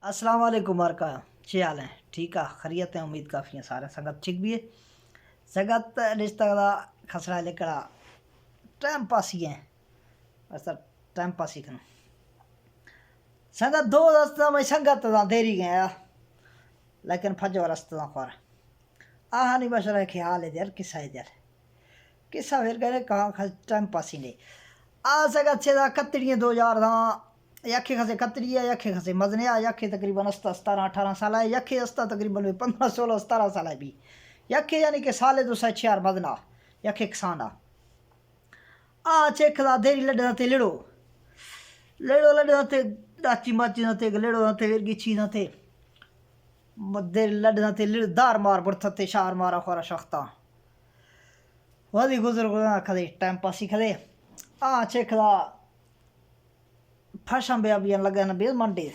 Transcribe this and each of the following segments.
अस्सलाम वालेकुम मारका क्या हाल है। ठीक है, खैरियत है, उम्मीद काफ़ी है सारे संगत ठीक भी है। संगत रिश्ता का खसरा लेकर टाइम पास ही है, बस टाइम पास ही करना संगत दो रास्ता में संगत दा देरी गया लेकिन फजो रास्ता दा पर आहा नहीं बस रहे ख्याल है यार किस्सा फिर कहने कहाँ टाइम पास ही नहीं आ संगत से कत्तड़ियाँ 2000 दा यखे खसे कतरी है, यखे खसे मजने आ, यखे तकरीबन 17-18 साल है, यखे अस्ता तकरीबन 15-16-17 साल है भी यखे यानी कि साले तो सह 6 मजना यखे किसाना आ चेखदा देरी लड्डा ते लेड़ो लेड़ो लड्डा ते डाची माची ना ते लेड़ो ना ते गिच्छी ना ते देरी लड्डा ते लेड़ो दार मार बुरथ ते शार मारा खोरा शख्ता वादी गुजर गुजर खदे टाइम पास ही खदे आ चेखदा फशम बे अभियान लगे ना बेस मंडी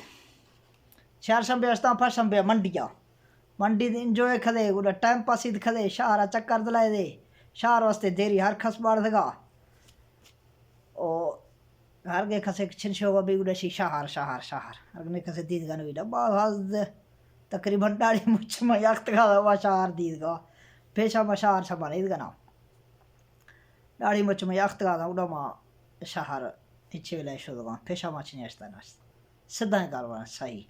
शहर शंबे अस्ता फशम बे मंडिया मंडी इंजॉय खदे उड़ा टाइम पास ही खदे शहर चक्कर दलाए दे शहर वास्ते देरी हर खस बाढ़ देगा ओ हर के खसे छिनशो भी उड़ा शी शहर शहर शहर हर ने खसे दीद गन उड़ा बाज तकरीबन डाड़ी मुछ में यक्त का वा शहर दीद गा पेशा में शहर छबा नहीं गना डाड़ी मुछ में यक्त का उड़ा मा शहर इच्छे विलाय शुरुगा पेशा माची नेस्ता नस सिद्धांत कारवां सही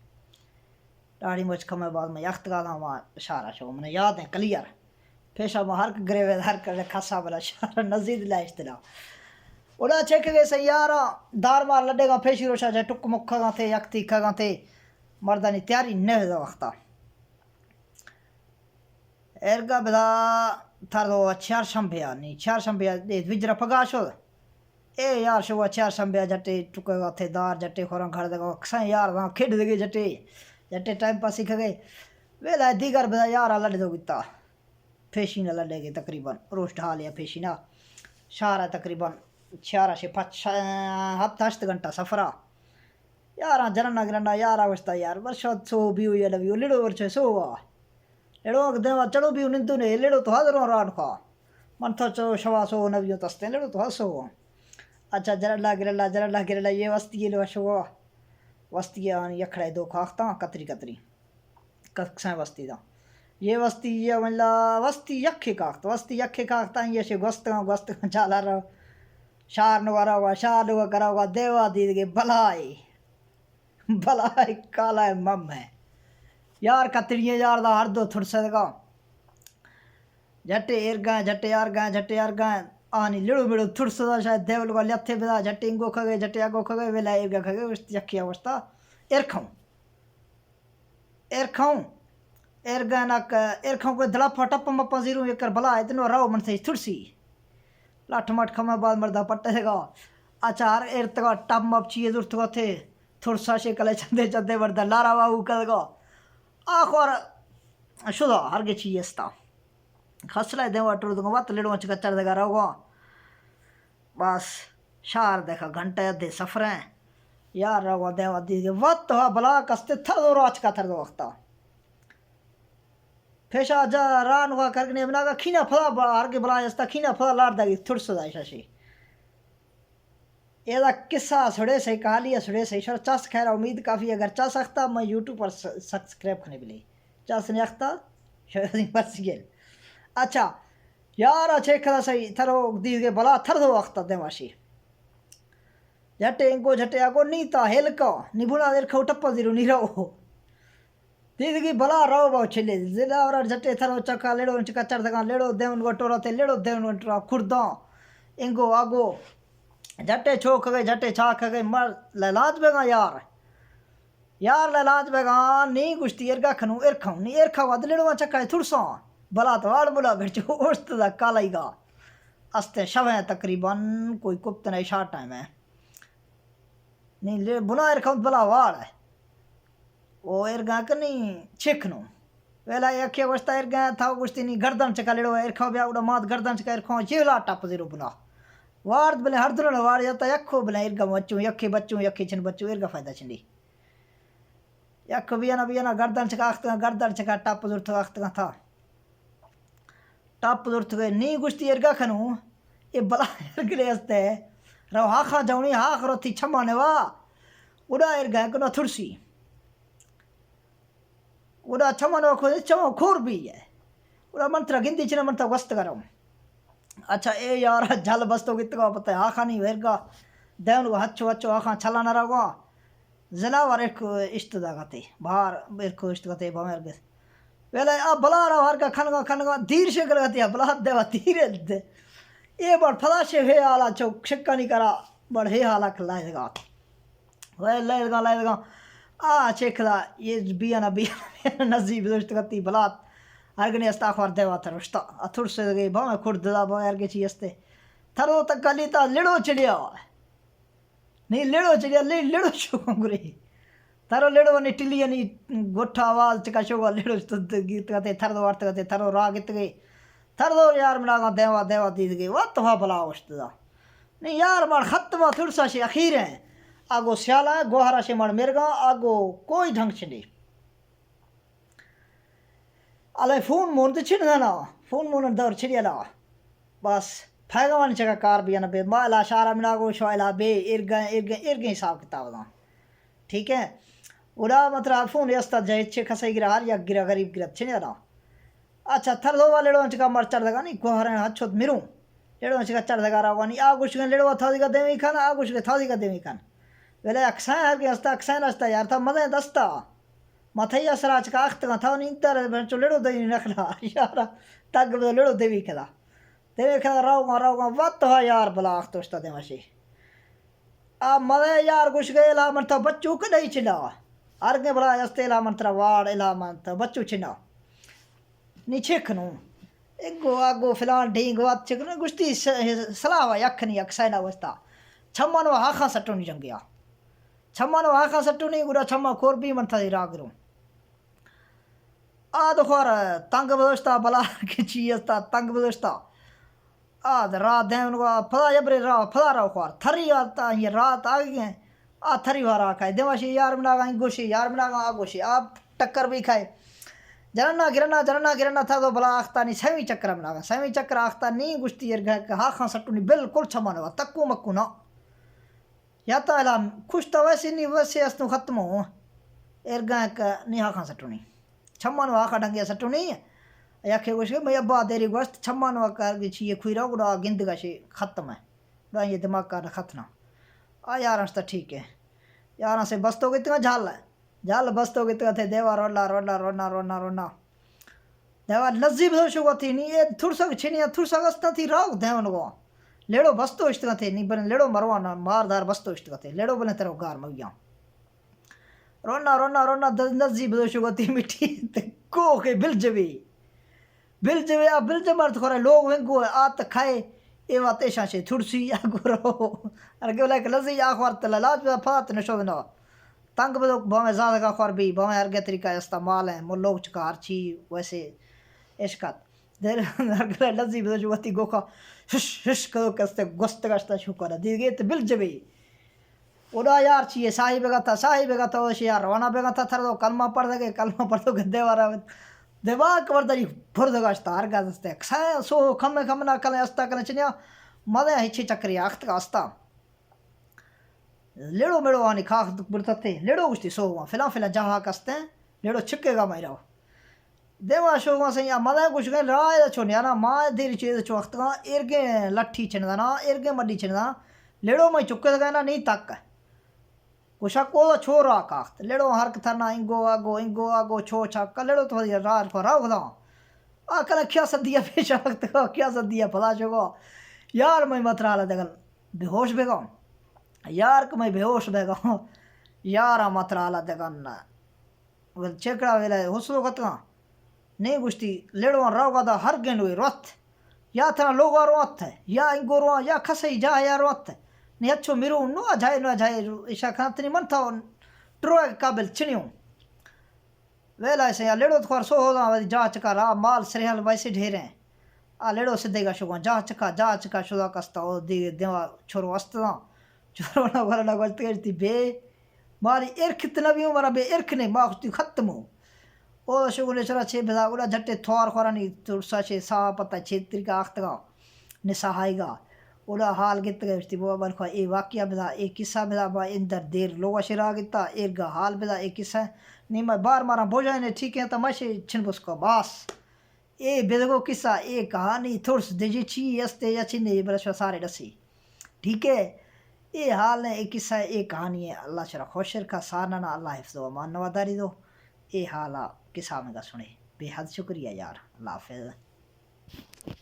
डाड़ी मुझ कमे बाद में यख्त का नाम शारा शो मैंने याद है क्लियर पेशा में हर ग्रेवे हर कर खासा वाला शारा नजीद लाइस्तना उड़ा चेक गए सयारा दार मार लडेगा फेशी रोशा जे टुक मुक्खा गाते यक्ति खगाते मर्दानी तैयारी न हो वक्ता एरगा बदा थारो चार शंभया नहीं चार शंभया दे विजरा पगाशो ए यार शो चार शंभया जटे टुकेगा थे दार जटे खोरा घर देगा अक्सा यार वहाँ खेड देगे जटे जटे टाइम पास सीख गए वेला दीगर बदा यार लड़ दो किता फेशी ना लड़ेगे तकरीबन रोस्ट हाल या फेशी ना शारा तकरीबन 4 से 5 हफ्ता 8 घंटा सफरा यार जनना गिरना यार अवस्था यार वर्षो सो भी हुई लवी लेड़ो वर्ष सो लेड़ो देवा चढ़ो भी निंदु ने लेड़ो तो हाजरों रान खा मन तो चो शवा सो नवियो तस्ते लेड़ो तो हसो अच्छा जरला गिरला ये वस्ती ये शो वस्ती यखड़ा दो खाखता कतरी कतरी कक्षा वस्ती दा ये वस्ती ये मतलब वस्ती यखे काखता ये से गोस्त चाला रहो शार नवारा हुआ शार नुआ करा हुआ देवा दीद के भलाई काला है मम है यार कतरियाँ यार दा हर दो थुड़ सदगा झटे यार गाय आनी लिड़ो मिड़ो थुड़ सदा शायद देवल का लथे बदा झटे इंगो खगे झटे आगो खगे वेला एरगा खगे उस यखी अवस्था एरखाऊं एरगा नक एरखाऊं कोई दलाफा टप्पा मप्पा जीरो एकर भला इतनो राव मन से थुड़सी लाठ मट खमा बाद मर्दा पट्टे देगा आचार एर तक टप मप चीज उठ को थे थुड़सा से कले चंदे वर्दा लारा बाबू कदगा आखर शुदा हर के चीज स्ता खसला देवा टूर दूंगा वत लेड़ो चका चढ़ देगा रहोगा बस शार देखा घंटे अद्धे सफर हैं यार रहोगा देवा दी के वत हो भला कस्ते थर दो राच का थर दो वक्ता फेशा जा रान हुआ करके बना का खीना फला हर के भला इसता खीना फला लाड़ देगी थुड़ सदा शशि ये किस्सा सुड़े से कहानी सुड़े से शर चस खैर उम्मीद काफ़ी अगर चा सकता मैं यूट्यूब पर सब्सक्राइब करने भी चस नहीं अख्ता शायद बस गेल अच्छा यार अच्छे खदा सही थरो दी के भला थर दो वक्त देवाशी झटे इंको झटे आगो नी ता हेल का निबुना देर खो टप्पा जीरो नी रहो दीद की भला रहो बहु छिले जिला और झटे थरो चका लेड़ो चका चढ़ दगा लेड़ो देवन को टोरा ते लेड़ो देवन टोरा खुर्दा इंको आगो झटे छो खगे झटे छा खगे मर लाज बेगा यार लाज बेगा नी गुश्ती एरगा खनु एरखाऊ नी एरखा वद लेड़ो चका थुड़सा भला तो आड़ बुला फिर उस्त कालाईगा अस्ते शव है तकरीबन कोई कुप्त नहीं शार्ट टाइम है नहीं ले बुला एरखा भला वाड़ है वो एरगा का नहीं छिखनो वेला एक अवस्था एरगा था गुश्ती नहीं गर्दन चका लेड़ो एरखा ब्या उड़ा मात गर्दन चका एरखा जेला टप जीरो बुला वाड़ बले हर दुलन वाड़ जाता यखो बले एरगा बच्चों यखे छन बच्चों एरगा फायदा छिंदी यख बिया ना गर्दन चका टप जुर्थ वक्त का था टप दुर्थ गए नी गुश्ती एरगा खनु ये बला एरगले हस्ते रहो हाखा जाऊनी हाख रोथी छमाने वा उड़ा एरगा कनो थुड़सी udah chama no khor bhi hai udah mantra gindi china mantra wast karam अच्छा ए यार झल बस तो कितना पता है आखा नहीं वेरगा देवन को हच्चो हच्चो आखा छला ना रहा जना वार एक इष्ट दागते बाहर एक इष्ट गते बाहर गए वेले आ बला रहा हर का खनगा धीर से कर गती है बला देवा धीरे दे ये बड़ फला से है आला चो शिक्का नहीं करा बड़ है आला लाएगा वे लाएगा आ चेखला ये बिया नजीब दोस्त गती बला अर्गने अस्ताखवार देवा तरष्टा अथुर से गई भाव खुद दा भाव अर्गे ची अस्ते थरो तक कलिता लेड़ो चिड़िया नहीं लेड़ो चिड़िया लेड़ो शोगरे थरो लेड़ो ने टिलिया नी गोठा आवाज चका शोगा लेड़ो गीत गाते थरो वार्त गाते थरो राग गीत गए थरो यार मना देवा देवा दीद गई वो तो भला वस्तदा नहीं यार मार खत्म थुरसा से अखीर है आगो स्याला गोहरा से मार मेरगा आगो कोई ढंग से नहीं अले फोन मोन तो छिड़ ना फोन मोन दौर छिड़ियाला बस फैगवान चका कार भी ना बे माला शारा मिला को शोयला बे इरगे हिसाब किताब ना ठीक है उड़ा मतलब फोन यस्ता जाए छे खसई गिरा हर या गिरा गरीब गिरा छिड़ियाला अच्छा थर दो वाले लेड़ो चका मर चढ़ देगा नहीं गोहरे हच्छोत मिरू लेड़ो चका चढ़ देगा रावा नहीं आ कुछ लेड़ो था दिका देवी खान आ कुछ था दिका देवी खान वेले अक्सा हर के अक्सा नस्ता यार था मजे दस्ता मथैया सराच का अख्त का था नहीं तर चो लेड़ो दे रखना यार तक लेड़ो देवी खदा राव वत है यार बला अख्त उस्ता दे मशी आ मले यार कुछ गए ला मन था बच्चू के नहीं छिना अर्गे बला यस्ते ला मन तरा वाड़ इला मन था बच्चू छिना नीचे खनु एगो आगो फिलान ढींग वात चिकन गुस्ती सलावा यखनी अक्सैना वस्ता छम्मन वा हाखा सट्टू नहीं जंगिया छम्मन वा हाखा सट्टू नहीं गुड़ा छम्मा खोर भी मन था रागरू आद खोर तंग बदोस्ता बला के चीस्ता तंग बदोस्ता आद रात देवन को फला जबरे रा फला रा खोर थरी आता ये रात आ गई आ थरी वारा खाए देवाशी यार मना गई गोशी यार मना गा गोशी आप टक्कर भी खाए जरना गिरना था तो बला आखता नहीं सवी चक्कर मना सवी चक्कर आखता नहीं गुश्ती यर गए हा खां सट्टू नहीं बिल्कुल छमान हुआ तक्कू मक्कू ना या तो अला खुश तो वैसे नहीं वैसे अस्तु खत्म हो एर गए का नहीं हा खां सट्टू नहीं छम्मान वा का ढंगिया सट्टू नहीं या खे कुछ मैं अब्बा देरी गोश्त छम्मान वा कर के छिए खुईरा गुड़ा गिंद का शे खत्म है ना ये दिमाग का खतना आ यार तो ठीक है यार से बस तो कितना झाल बस तो कितना थे देवा रोना देवा नजीब हो शुगो थी नहीं ये थुरसा छिनिया थुरसा गस्ता थी राव देवन को लेड़ो बस तो इष्ट थे नहीं बने लेड़ो मरवाना मारदार बस तो इष्ट थे लेड़ो बने तेरे गार मगिया रोना नजीब हो शुगो थी मिठी को के बिल जवे आ बिल जमर तो खरे लोग वेंगो आत खाए ए वाते शाशे थुरसी या गुरो अरे के लाइक लजी या खवर तला लाज फात नशो बनो तंग बदो भावे ज़्यादा का खवर भी भावे हर के तरीका इस्तेमाल है मो लोग चकार छी वैसे इश्कत देर हर लजी बदो जो वती गोखा हिश करो कस्ते गोस्त गस्ता शुक्र दी गए तो बिल जबे ओड़ा यार छी साहिब बेगा था वैसे यार रवाना बेगा था थर दो कलमा पढ़ दो गद्दे वाला देवा कवरदारी फुर दगाश्ता हर का दस्ते सो खमे ना कले अस्ता कले चनिया मदे हिची चक्री अख्त का अस्ता लेड़ो मेड़ो आनी खाख बुरतते लेड़ो गुस्ती सो हुआ फिला जहाँ कस्ते लेड़ो छिकेगा मेरा देवा शोगा से या मदे कुछ गए राय छो ना माँ देरी चीज छो अख्त का इरगे लट्ठी छिनदा ना इरगे मड्डी छिनदा लेड़ो मैं चुके गए ना नहीं तक कुछ को छोरा काख्त लेड़ो हर थरना इंगो आगो छो छक्का लेड़ो तो राज को राव खदा आ कल क्या सदिया पेश वक्त का क्या सदिया फला चुको यार मैं मतरा ला दगल बेहोश बेगा यार को मैं बेहोश बेगा यार मतरा ला दगन वल चेकड़ा वेला हुसलो कतना नहीं गुस्ती लेड़ो राव खदा हर गेन हुई रोत या थना लोग रोत है या इंगो रो या खसई जा या रोत नहीं अच्छो मिरो नो जाए ईशा खातनी मन था ट्रो काबिल चिनियो वेला से लेड़ो तो सो हो जा चका रा माल सरेहल वैसे ढेर हैं आ लेड़ो सीधे का शुगो जा चका शुदा कस्ता ओ देवा छोरो अस्ता छोरो ना वरना वस्ती बे मारी इरख इतना भी हमारा बे इरख ने माखती खत्म हो ओ शुगो ने चला छे बेदा उड़ा झट्टे थोर खोरानी तुरसा छे सा पता छे तरीका आख्त का निसाहाईगा اولا حال گت گئے اشتی بوا بن خواہ اے واقعہ بدا اے قصہ بدا با اندر دیر لوگا شرا گتا ایرگا حال بدا اے قصہ نہیں میں بار مارا بوجھا نے ٹھیک ہے تماشے چھن بس کو باس اے بدگو قصہ اے کہانی تھوڑس دیجی چھی استے یا چھنے برشو سارے ڈسی ٹھیک ہے اے حال ہے اے قصہ اے کہانی ہے اللہ شرا خوش رکھا سارنا اللہ حفظ و امان نواداری دو اے حالا قصہ میں گا سنے بے حد شکریہ یار اللہ حافظ